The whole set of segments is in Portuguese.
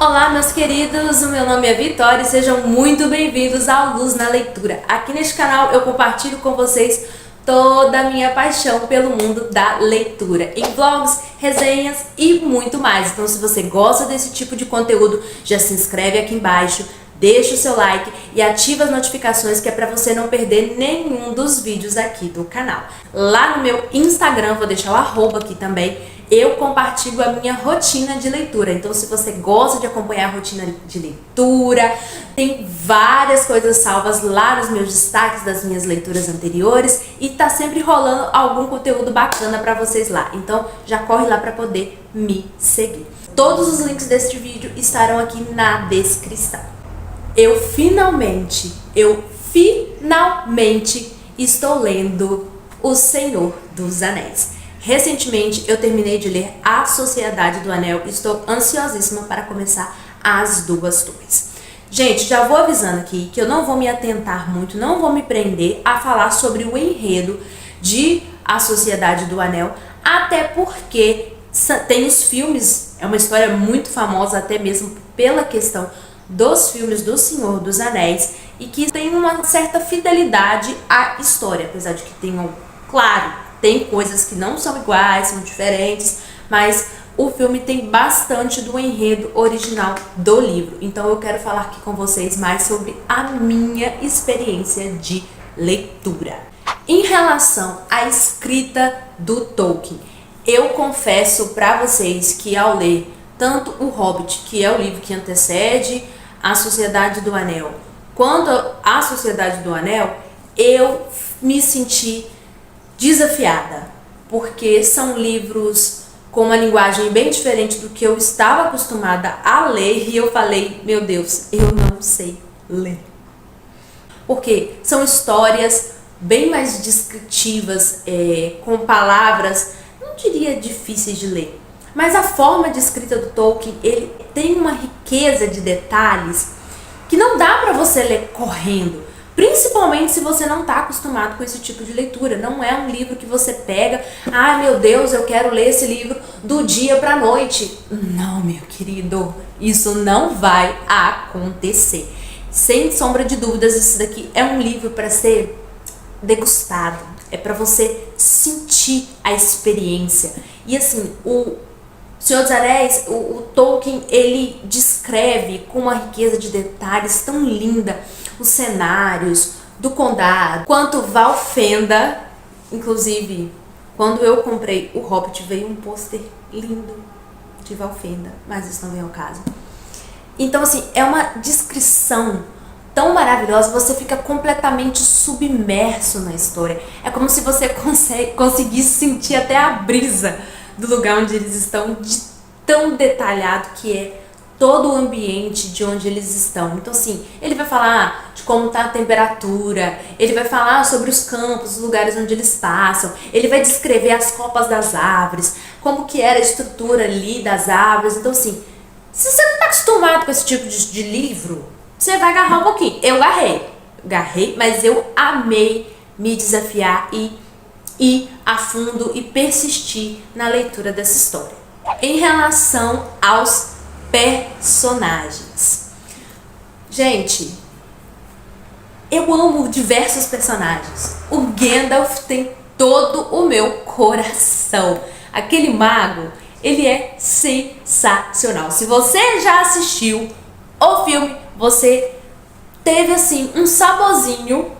Olá, meus queridos, o meu nome é Vitória e sejam muito bem-vindos ao Luz na Leitura. Aqui neste canal eu compartilho com vocês toda a minha paixão pelo mundo da leitura, em vlogs, resenhas e muito mais. Então, se você gosta desse tipo de conteúdo, já se inscreve aqui embaixo, deixa o seu like e ativa as notificações, que é para você não perder nenhum dos vídeos aqui do canal. Lá no meu Instagram, vou deixar o arroba aqui também, eu compartilho a minha rotina de leitura. Então, se você gosta de acompanhar a rotina de leitura, tem várias coisas salvas lá nos meus destaques das minhas leituras anteriores e tá sempre rolando algum conteúdo bacana para vocês lá. Então, já corre lá para poder me seguir. Todos os links deste vídeo estarão aqui na descrição. Eu finalmente estou lendo O Senhor dos Anéis. Recentemente eu terminei de ler A Sociedade do Anel e estou ansiosíssima para começar As Duas Torres. Gente, já vou avisando aqui que eu não vou me atentar muito, não vou me prender a falar sobre o enredo de A Sociedade do Anel, até porque tem os filmes, é uma história muito famosa até mesmo pela questão dos filmes do Senhor dos Anéis e que tem uma certa fidelidade à história, apesar de que tenham, claro, tem coisas que não são iguais, são diferentes, mas o filme tem bastante do enredo original do livro. Então eu quero falar aqui com vocês mais sobre a minha experiência de leitura. Em relação à escrita do Tolkien, eu confesso para vocês que ao ler tanto O Hobbit, que é o livro que antecede A Sociedade do Anel, quanto A Sociedade do Anel, eu me senti desafiada, porque são livros com uma linguagem bem diferente do que eu estava acostumada a ler, e eu falei, meu Deus, eu não sei ler. Porque são histórias bem mais descritivas, com palavras, não diria difíceis de ler, mas a forma de escrita do Tolkien, ele tem uma riqueza de detalhes que não dá para você ler correndo. Principalmente se você não está acostumado com esse tipo de leitura. Não é um livro que você pega, ai meu Deus, eu quero ler esse livro do dia para a noite. Não, meu querido, isso não vai acontecer. Sem sombra de dúvidas, esse daqui é um livro para ser degustado. É para você sentir a experiência. E assim, o Senhor dos Anéis, o Tolkien, ele descreve com uma riqueza de detalhes tão linda os cenários do condado, quanto Valfenda. Inclusive, quando eu comprei o Hobbit, veio um pôster lindo de Valfenda, mas isso não vem ao caso. Então, assim, é uma descrição tão maravilhosa, você fica completamente submerso na história. É como se você conseguisse sentir até a brisa do lugar onde eles estão, de tão detalhado que é todo o ambiente de onde eles estão. Então, assim, ele vai falar de como está a temperatura, ele vai falar sobre os campos, os lugares onde eles passam, ele vai descrever as copas das árvores, como que era a estrutura ali das árvores. Então, assim, se você não está acostumado com esse tipo de livro, você vai agarrar um pouquinho. Eu agarrei, mas eu amei me desafiar e ir a fundo e persistir na leitura dessa história. Em relação aos personagens, gente, eu amo diversos personagens. O Gandalf tem todo o meu coração. Aquele mago, ele é sensacional. Se você já assistiu o filme, você teve assim um saborzinho,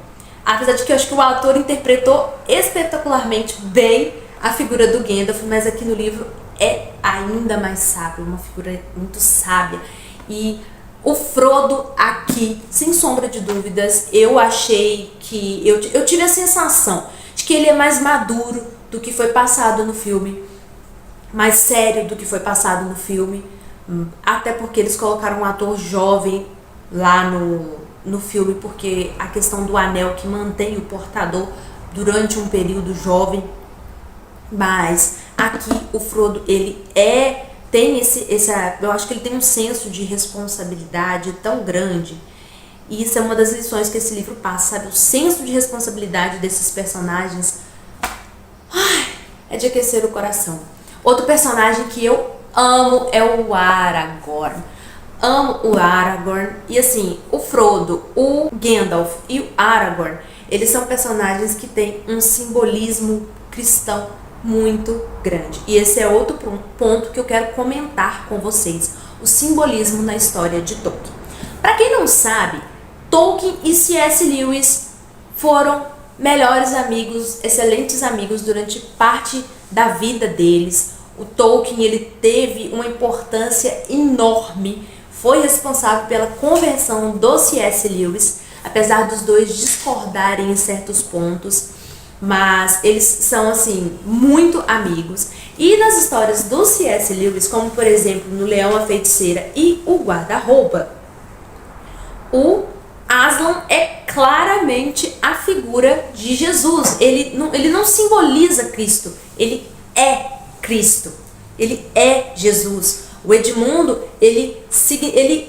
apesar de que eu acho que o autor interpretou espetacularmente bem a figura do Gandalf, mas aqui no livro é ainda mais sábio, uma figura muito sábia. E o Frodo aqui, sem sombra de dúvidas, eu achei que eu tive a sensação de que ele é mais maduro do que foi passado no filme, mais sério do que foi passado no filme, até porque eles colocaram um ator jovem lá no filme, porque a questão do anel que mantém o portador durante um período jovem. Mas aqui o Frodo, ele tem eu acho que ele tem um senso de responsabilidade tão grande, e isso é uma das lições que esse livro passa, sabe? O senso de responsabilidade desses personagens é de aquecer o coração. Outro personagem que eu amo é o Aragorn. amo o Aragorn. E assim, o Frodo, o Gandalf e o Aragorn, eles são personagens que têm um simbolismo cristão muito grande. E esse é outro ponto que eu quero comentar com vocês. O simbolismo na história de Tolkien. Para quem não sabe, Tolkien e C.S. Lewis foram melhores amigos, excelentes amigos durante parte da vida deles. O Tolkien, ele teve uma importância enorme, foi responsável pela conversão do C.S. Lewis, apesar dos dois discordarem em certos pontos, mas eles são assim muito amigos. E nas histórias do C.S. Lewis, como por exemplo no Leão, a Feiticeira e o Guarda-Roupa, o Aslan é claramente a figura de Jesus. Ele não simboliza Cristo, ele é Cristo, ele é Jesus. O Edmundo, ele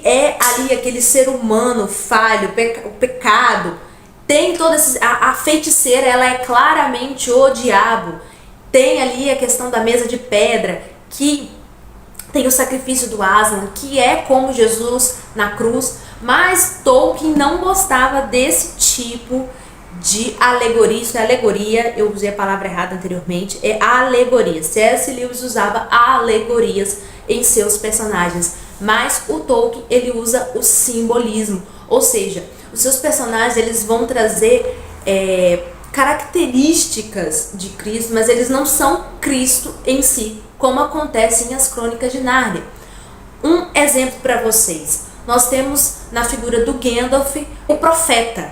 é ali aquele ser humano falho, o pecado. Tem toda a feiticeira, ela é claramente o diabo. Tem ali a questão da mesa de pedra, que tem o sacrifício do Aslan, que é como Jesus na cruz. Mas Tolkien não gostava desse tipo de alegoria. Isso é alegoria, eu usei a palavra errada anteriormente, é alegoria. C.S. Lewis usava alegorias em seus personagens, mas o Tolkien, ele usa o simbolismo, ou seja, os seus personagens, eles vão trazer características de Cristo, mas eles não são Cristo em si, como acontece em As Crônicas de Nárnia. Um exemplo para vocês. Nós temos na figura do Gandalf o profeta.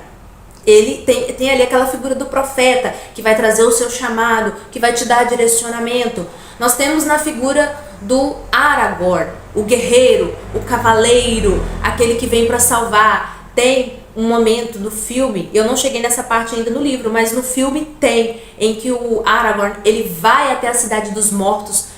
Ele tem ali aquela figura do profeta que vai trazer o seu chamado, que vai te dar direcionamento. Nós temos na figura do Aragorn, o guerreiro, o cavaleiro, aquele que vem para salvar. Tem um momento no filme, eu não cheguei nessa parte ainda no livro, mas no filme tem, em que o Aragorn, ele vai até a Cidade dos Mortos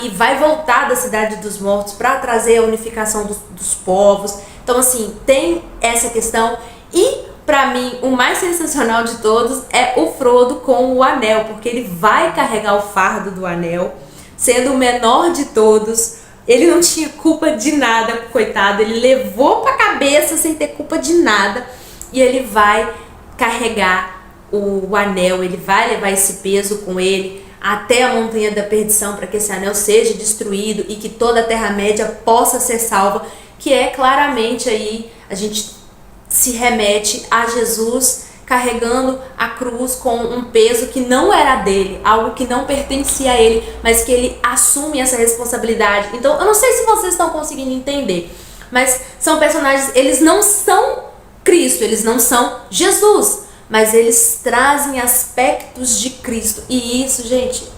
e vai voltar da Cidade dos Mortos para trazer a unificação dos povos. Então assim, tem essa questão. E para mim, o mais sensacional de todos é o Frodo com o anel, porque ele vai carregar o fardo do anel, sendo o menor de todos. Ele não tinha culpa de nada, coitado, ele levou pra cabeça sem ter culpa de nada, e ele vai carregar o anel, ele vai levar esse peso com ele até a Montanha da Perdição, para que esse anel seja destruído e que toda a Terra-média possa ser salva, que é claramente aí, a gente se remete a Jesus carregando a cruz com um peso que não era dele, algo que não pertencia a ele, mas que ele assume essa responsabilidade. Então, eu não sei se vocês estão conseguindo entender, mas são personagens, eles não são Cristo, eles não são Jesus, mas eles trazem aspectos de Cristo. E isso, gente,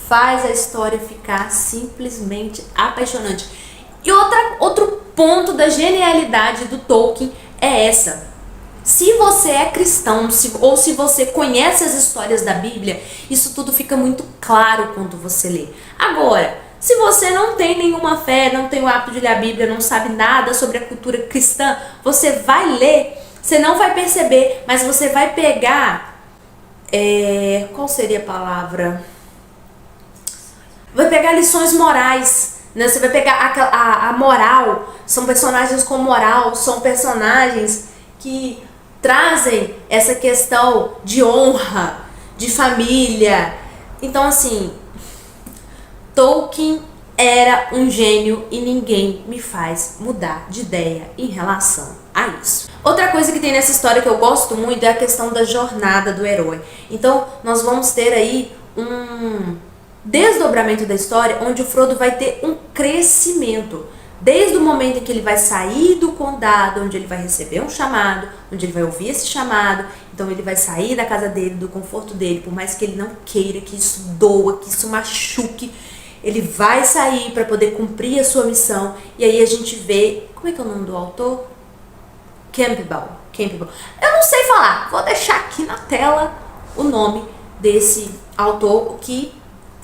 faz a história ficar simplesmente apaixonante. E outro ponto da genialidade do Tolkien é essa. Se você é cristão, ou se você conhece as histórias da Bíblia, isso tudo fica muito claro quando você lê. Agora, se você não tem nenhuma fé, não tem o hábito de ler a Bíblia, não sabe nada sobre a cultura cristã, você vai ler, você não vai perceber, mas você vai pegar... qual seria a palavra? Vai pegar lições morais, né? Você vai pegar a moral, são personagens com moral, são personagens que trazem essa questão de honra, de família. Então assim, Tolkien era um gênio e ninguém me faz mudar de ideia em relação a isso. Outra coisa que tem nessa história que eu gosto muito é a questão da jornada do herói. Então nós vamos ter aí um desdobramento da história onde o Frodo vai ter um crescimento. Desde o momento em que ele vai sair do condado, onde ele vai receber um chamado, onde ele vai ouvir esse chamado, então ele vai sair da casa dele, do conforto dele, por mais que ele não queira, que isso doa, que isso machuque, ele vai sair para poder cumprir a sua missão. E aí a gente vê, como é que é o nome do autor? Campbell. Eu não sei falar, vou deixar aqui na tela o nome desse autor que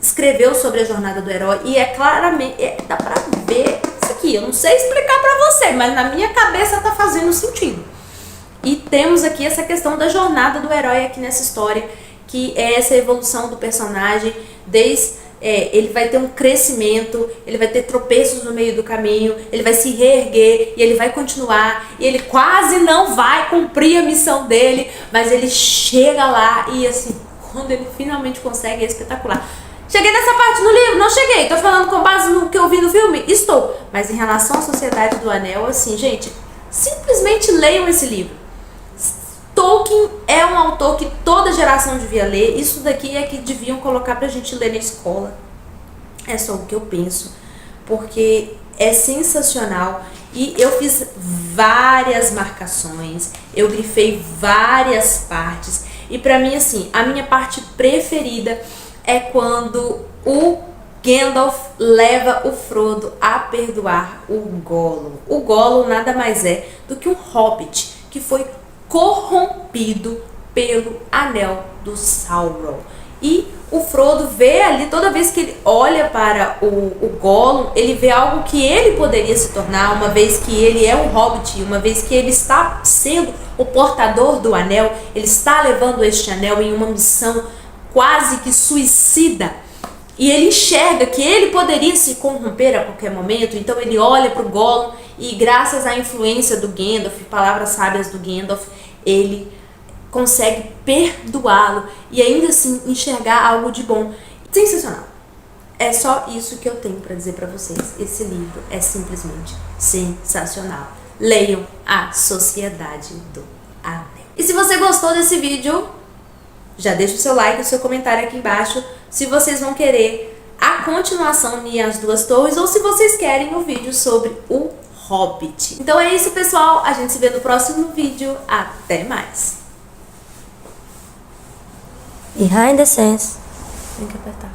escreveu sobre a jornada do herói, e é claramente, dá pra ver isso aqui, eu não sei explicar pra você, mas na minha cabeça tá fazendo sentido. E temos aqui essa questão da jornada do herói aqui nessa história, que é essa evolução do personagem desde ele vai ter um crescimento, ele vai ter tropeços no meio do caminho, ele vai se reerguer e ele vai continuar, e ele quase não vai cumprir a missão dele, mas ele chega lá e assim, quando ele finalmente consegue, é espetacular. Cheguei nessa parte no livro? Não cheguei, tô falando com base no que eu vi no filme? Estou. Mas em relação à Sociedade do Anel, assim, gente, simplesmente leiam esse livro. Tolkien é um autor que toda geração devia ler. Isso daqui é que deviam colocar pra gente ler na escola. É só o que eu penso, porque é sensacional. E eu fiz várias marcações, eu grifei várias partes. E pra mim, assim, a minha parte preferida é quando o Gandalf leva o Frodo a perdoar o Gollum. O Gollum nada mais é do que um hobbit que foi corrompido pelo anel do Sauron. E o Frodo vê ali, toda vez que ele olha para o Gollum, ele vê algo que ele poderia se tornar, uma vez que ele é um hobbit, uma vez que ele está sendo o portador do anel, ele está levando este anel em uma missão quase que suicida. E ele enxerga que ele poderia se corromper a qualquer momento, então ele olha para o Gollum e, graças à influência do Gandalf, palavras sábias do Gandalf, ele consegue perdoá-lo e ainda assim enxergar algo de bom. Sensacional. É só isso que eu tenho para dizer para vocês. Esse livro é simplesmente sensacional. Leiam A Sociedade do Anel. E se você gostou desse vídeo, já deixa o seu like, o seu comentário aqui embaixo, se vocês vão querer a continuação de As Duas Torres ou se vocês querem um vídeo sobre o Hobbit. Então é isso, pessoal. A gente se vê no próximo vídeo. Até mais. Behind the scenes. Tem que apertar.